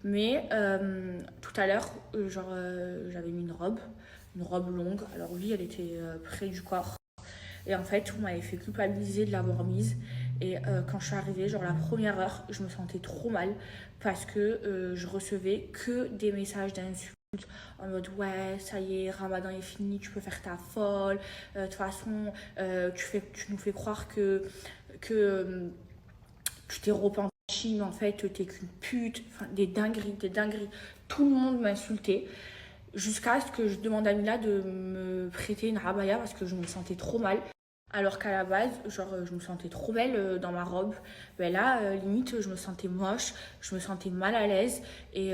Mais tout à l'heure, j'avais mis une robe longue. Alors oui, elle était près du corps. Et en fait, on m'avait fait culpabiliser de l'avoir mise. Et quand je suis arrivée, genre la première heure, je me sentais trop mal parce que je recevais que des messages d'insultes en mode ouais, ça y est, Ramadan est fini, tu peux faire ta folle. De toute façon, tu nous fais croire que tu t'es repenti, mais en fait, t'es qu'une pute. Enfin, des dingueries, des dingueries. Tout le monde m'insultait. Jusqu'à ce que je demande à Mila de me prêter une abaya parce que je me sentais trop mal. Alors qu'à la base, je me sentais trop belle dans ma robe. Ben là, limite, je me sentais moche, je me sentais mal à l'aise. Et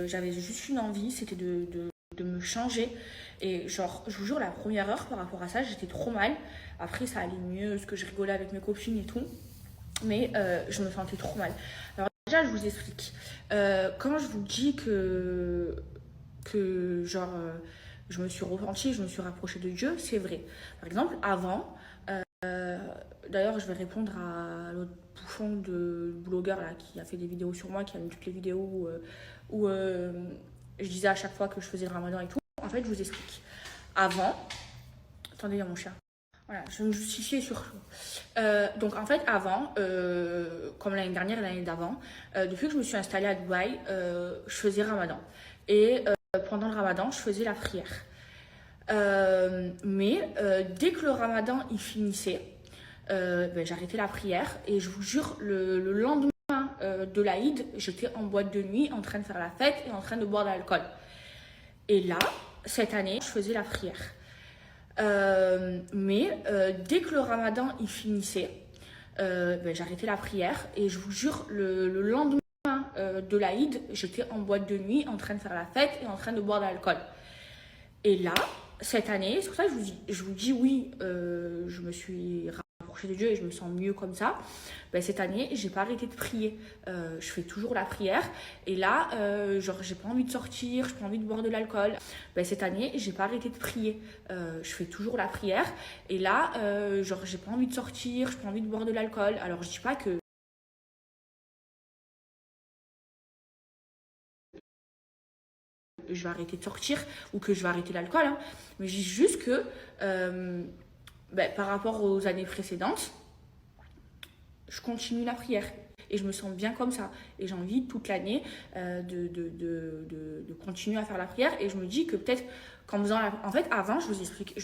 j'avais juste une envie, c'était de me changer. Et genre, je vous jure, la première heure par rapport à ça, j'étais trop mal. Après, ça allait mieux, parce que je rigolais avec mes copines et tout. Mais je me sentais trop mal. Alors déjà, je vous explique. Quand je vous dis que je me suis repentie, je me suis rapprochée de Dieu, c'est vrai. Par exemple, avant, d'ailleurs, je vais répondre à l'autre bouffon de blogueur là, qui a fait des vidéos sur moi, qui a mis toutes les vidéos où je disais à chaque fois que je faisais le ramadan et tout. En fait, je vous explique. Avant, attendez, il y a mon chien. Voilà, je vais me justifier surtout. Donc en fait, avant, comme l'année dernière et l'année d'avant, depuis que je me suis installée à Dubaï, je faisais ramadan. Et pendant le ramadan, je faisais la prière. Mais dès que le ramadan il finissait, j'arrêtais la prière et je vous jure, le lendemain de l'Aïd, j'étais en boîte de nuit en train de faire la fête et en train de boire de l'alcool. Et là, cette année, je faisais la prière. Mais dès que le ramadan il finissait, j'arrêtais la prière et je vous jure, le lendemain de l'Aïd, j'étais en boîte de nuit en train de faire la fête et en train de boire de l'alcool. Et là, cette année, c'est pour ça que je vous dis oui, je me suis rapprochée de Dieu et je me sens mieux comme ça. Cette année, j'ai pas arrêté de prier. Je fais toujours la prière. Et là, j'ai pas envie de sortir, j'ai pas envie de boire de l'alcool. Cette année, j'ai pas arrêté de prier. Je fais toujours la prière. Et là, j'ai pas envie de sortir, j'ai pas envie de boire de l'alcool. Alors, je dis pas que je vais arrêter de sortir ou que je vais arrêter l'alcool, hein. Mais je dis juste que par rapport aux années précédentes, je continue la prière et je me sens bien comme ça. Et j'ai envie toute l'année de continuer à faire la prière. Et je me dis que peut-être qu'en faisant la... En fait, avant, je vous explique.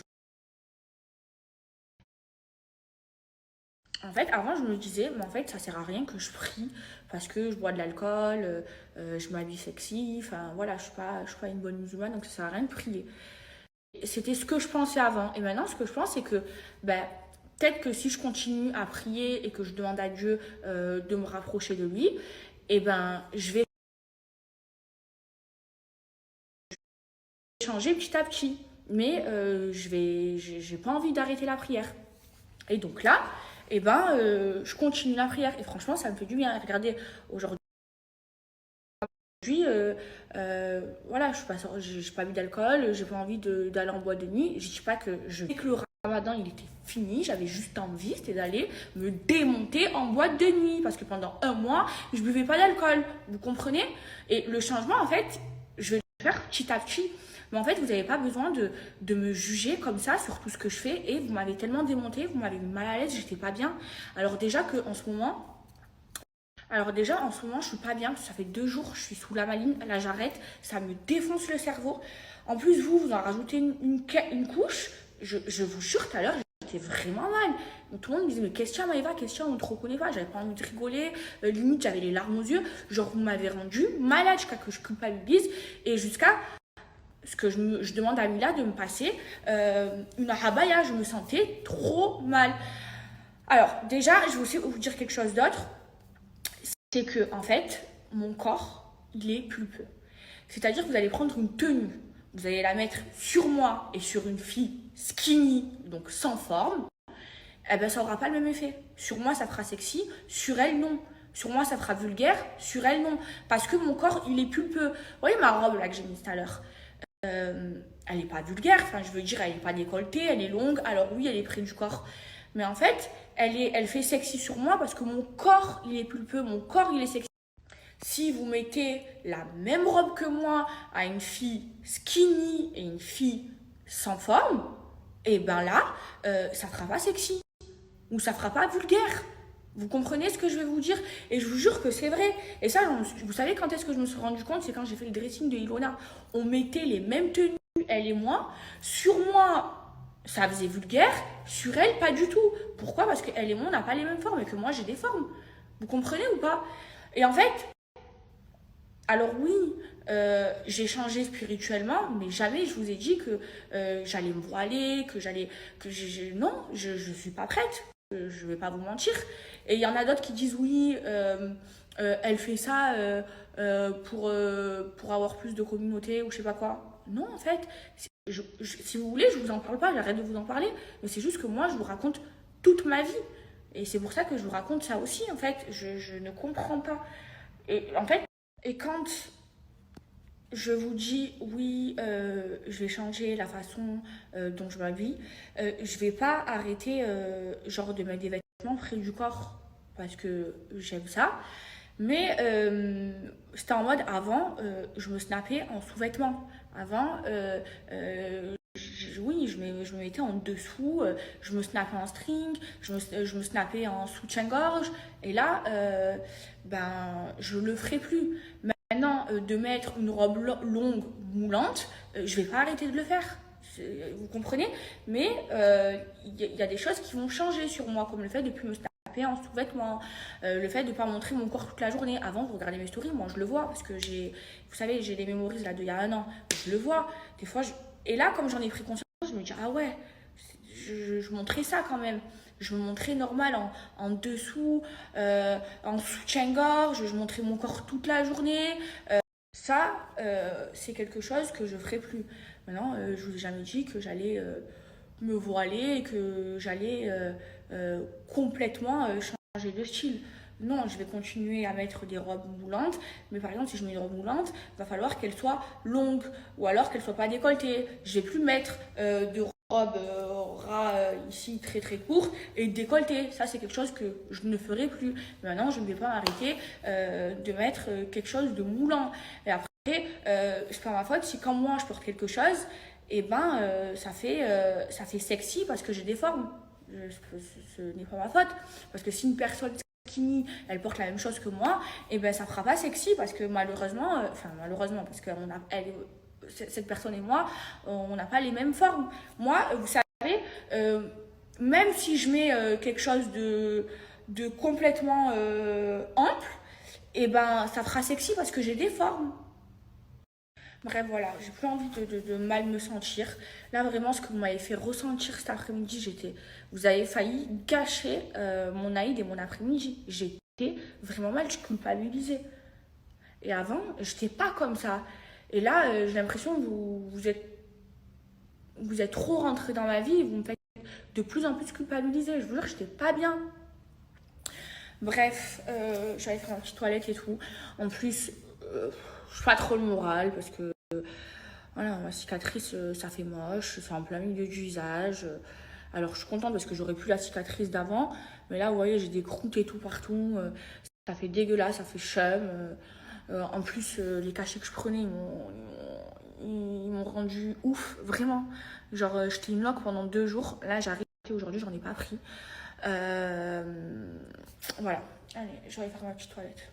En fait, avant, je me disais, mais en fait, ça sert à rien que je prie parce que je bois de l'alcool, je m'habille sexy. Enfin, voilà, je suis pas une bonne musulmane, donc ça sert à rien de prier. C'était ce que je pensais avant. Et maintenant, ce que je pense, c'est que peut-être que si je continue à prier et que je demande à Dieu de me rapprocher de lui, je vais changer petit à petit. Mais j'ai pas envie d'arrêter la prière. Et donc là, je continue la prière. Et franchement, ça me fait du bien. Regardez, aujourd'hui, voilà, j'ai pas bu d'alcool, j'ai pas envie d'aller en boîte de nuit. Je dis pas que dès que le ramadan il était fini, j'avais juste envie, c'était d'aller me démonter en boîte de nuit. Parce que pendant un mois, je buvais pas d'alcool. Vous comprenez? Et le changement, en fait, je vais le faire petit à petit. Mais en fait, vous n'avez pas besoin de me juger comme ça sur tout ce que je fais. Et vous m'avez tellement démonté, vous m'avez mis mal à l'aise, j'étais pas bien. Alors déjà, en ce moment, je suis pas bien, parce que ça fait 2 jours, je suis sous la maline, là j'arrête, ça me défonce le cerveau. En plus, vous en rajoutez une couche, je vous jure, tout à l'heure, j'étais vraiment mal. Donc, tout le monde me disait, mais question Maëva, question, on ne te reconnaît pas, j'avais pas envie de rigoler, limite j'avais les larmes aux yeux, genre vous m'avez rendu malade jusqu'à que je culpabilise, et jusqu'à ce que je demande à Mila de me passer une abaya, je me sentais trop mal. Alors déjà, je vais aussi vous dire quelque chose d'autre. C'est que, en fait, mon corps, il est pulpeux. C'est-à-dire que vous allez prendre une tenue, vous allez la mettre sur moi et sur une fille skinny, donc sans forme, ça n'aura pas le même effet. Sur moi, ça fera sexy, sur elle, non. Sur moi, ça fera vulgaire, sur elle, non. Parce que mon corps, il est pulpeux. Vous voyez ma robe, là, que j'ai mise tout à l'heure, elle n'est pas vulgaire, enfin, je veux dire, elle n'est pas décolletée, elle est longue, alors oui, elle est près du corps. Mais en fait, elle fait sexy sur moi parce que mon corps, il est pulpeux, mon corps, il est sexy. Si vous mettez la même robe que moi à une fille skinny et une fille sans forme, et ben là, ça fera pas sexy ou ça fera pas vulgaire. Vous comprenez ce que je vais vous dire? Et je vous jure que c'est vrai. Et ça, vous savez quand est-ce que je me suis rendu compte? C'est quand j'ai fait le dressing de Ilona. On mettait les mêmes tenues, elle et moi. Sur moi, ça faisait vulgaire. Sur elle, pas du tout. Pourquoi? Parce qu'elle et moi, on n'a pas les mêmes formes et que moi, j'ai des formes. Vous comprenez ou pas? Et en fait, alors oui, j'ai changé spirituellement, mais jamais je vous ai dit que j'allais me voiler, que j'allais... Non, je ne suis pas prête. Je vais pas vous mentir. Et il y en a d'autres qui disent oui, elle fait ça pour avoir plus de communauté ou je sais pas quoi. Non, en fait, si vous voulez, je vous en parle pas, j'arrête de vous en parler. Mais c'est juste que moi, je vous raconte toute ma vie. Et c'est pour ça que je vous raconte ça aussi, en fait. Je ne comprends pas. Et en fait, et quand je vous dis oui, je vais changer la façon dont je m'habille, je vais pas arrêter genre de mettre des vêtements près du corps parce que j'aime ça. Mais c'était en mode avant, je me snappais en sous-vêtements. Avant, oui, je me mettais en dessous, je me snappais en string, je me snappais en soutien-gorge. Et là, ben, je le ferai plus. Maintenant, de mettre une robe longue, moulante, je vais pas arrêter de le faire. Vous comprenez? Mais y a des choses qui vont changer sur moi, comme le fait de plus me taper en sous-vêtements, le fait de ne pas montrer mon corps toute la journée. Avant, vous regardez mes stories, moi je le vois, parce que vous savez, j'ai les mémories là d'il y a un an. Je le vois. Des fois, et là, comme j'en ai pris conscience, je me dis, ah ouais, je montrais ça quand même. Je me montrais normal en dessous, en soutien-gorge, je montrais mon corps toute la journée. Ça, c'est quelque chose que je ne ferai plus. Maintenant, je ne vous ai jamais dit que j'allais me voiler et que j'allais complètement changer de style. Non, je vais continuer à mettre des robes moulantes, mais par exemple, si je mets une robe moulante, il va falloir qu'elle soit longue ou alors qu'elle soit pas décolletée. Je vais plus mettre de robe ras ici très très courte et décolletée. Ça, c'est quelque chose que je ne ferai plus. Maintenant, je ne vais pas m'arrêter de mettre quelque chose de moulant. Et après, c'est pas ma faute si quand moi je porte quelque chose, et ben ça fait sexy parce que j'ai des formes. Ce n'est pas ma faute. Parce que si une personne skinny, elle porte la même chose que moi, et ben ça fera pas sexy parce que malheureusement, malheureusement, parce que cette personne et moi, on n'a pas les mêmes formes. Moi, vous savez, même si je mets quelque chose de complètement ample, et ben ça fera sexy parce que j'ai des formes. Bref, voilà, j'ai plus envie de mal me sentir. Là, vraiment, ce que vous m'avez fait ressentir cet après-midi, vous avez failli gâcher mon Aïd et mon après-midi. J'étais vraiment mal, je culpabilisais. Et avant, j'étais pas comme ça. Et là, j'ai l'impression que vous êtes trop rentré dans ma vie et vous me faites de plus en plus culpabiliser. Je vous jure, j'étais pas bien. Bref, j'allais faire ma petite toilette et tout. En plus, je suis pas trop le moral parce que voilà, ma cicatrice, ça fait moche, c'est en plein milieu du visage. Alors, je suis contente parce que j'aurais plus la cicatrice d'avant. Mais là, vous voyez, j'ai des croûtes et tout partout. Ça fait dégueulasse, ça fait chum. En plus, les cachets que je prenais, ils m'ont rendu ouf, vraiment. Genre, j'étais une loque pendant 2 jours. Là, j'ai arrêté aujourd'hui, j'en ai pas pris. Voilà. Allez, je vais aller faire ma petite toilette.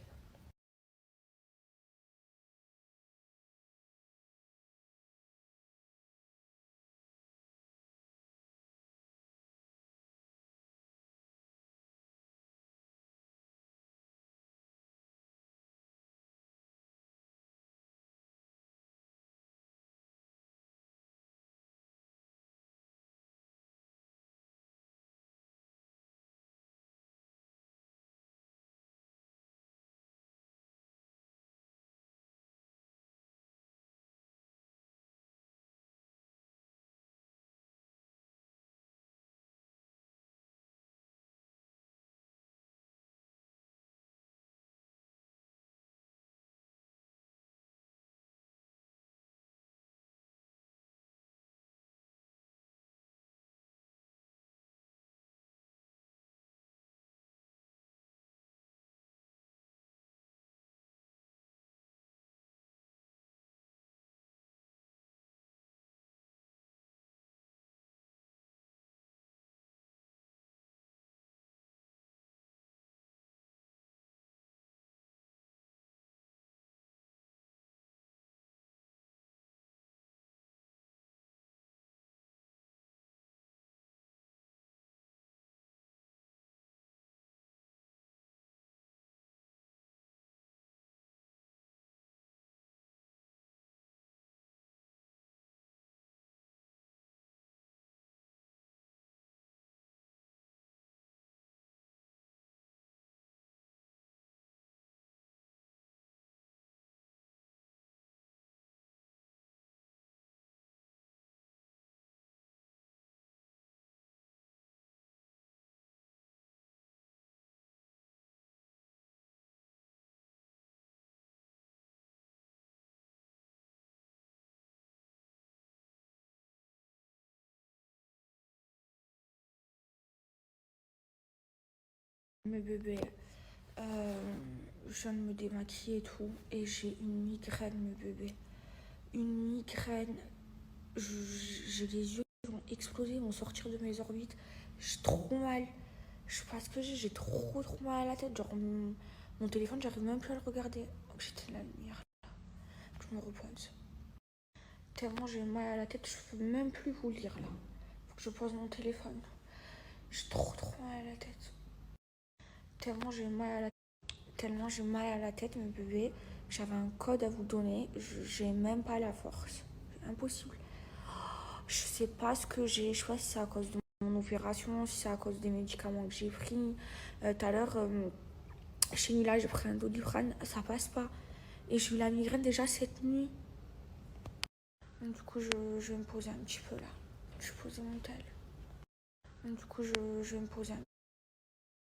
Mes bébés, je viens de me démaquiller et tout, et j'ai une migraine, mes bébés. Une migraine. J'ai les yeux qui vont exploser, ils vont sortir de mes orbites. J'ai trop mal. Je sais pas ce que j'ai trop mal à la tête. Genre, mon téléphone, j'arrive même plus à le regarder. Donc j'éteins la lumière. Je me repose. Tellement j'ai mal à la tête, je peux même plus vous lire là. Faut que je pose mon téléphone. J'ai trop mal à la tête. Tellement j'ai mal à la Tellement j'ai mal à la tête, mes bébés. J'avais un code à vous donner. J'ai même pas la force. C'est impossible. Je sais pas ce que j'ai. Je sais pas si c'est à cause de mon opération, si c'est à cause des médicaments que j'ai pris. Tout à l'heure, chez Mila, j'ai pris un Doliprane. Ça passe pas. Et j'ai eu la migraine déjà cette nuit. Donc, du coup, je vais me poser un petit peu là. Je vais poser mon tel. Donc, du coup, je vais me poser un